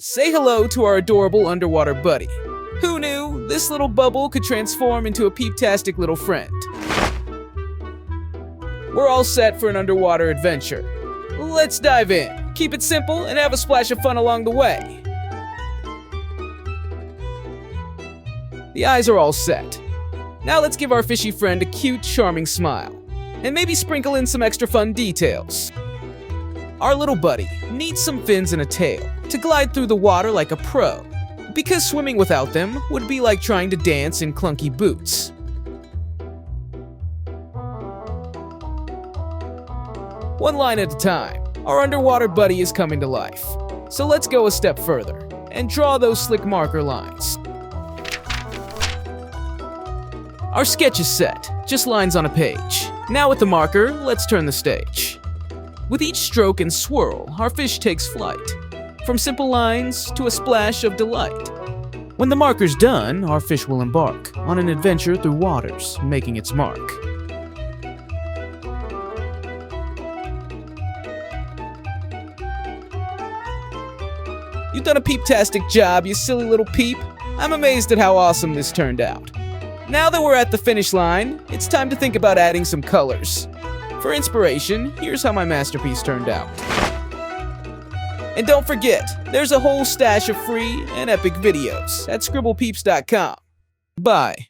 Say hello to our adorable underwater buddy. Who knew this little bubble could transform into a peep-tastic little friend? We're all set for an underwater adventure. Let's dive in, keep it simple, and have a splash of fun along the way. The eyes are all set. Now let's give our fishy friend a cute, charming smile, and maybe sprinkle in some extra fun details. Our little buddy needs some fins and a tail to glide through the water like a pro, because swimming without them would be like trying to dance in clunky boots. One line at a time, our underwater buddy is coming to life. So let's go a step further and draw those slick marker lines. Our sketch is set, just lines on a page. Now with the marker, let's turn the stage. With each stroke and swirl, our fish takes flight, from simple lines to a splash of delight. When the marker's done, our fish will embark on an adventure through waters, making its mark. You've done a peep-tastic job, you silly little peep. I'm amazed at how awesome this turned out. Now that we're at the finish line, it's time to think about adding some colors. For inspiration, here's how my masterpiece turned out. And don't forget, there's a whole stash of free and epic videos at scribblepeeps.com. Bye.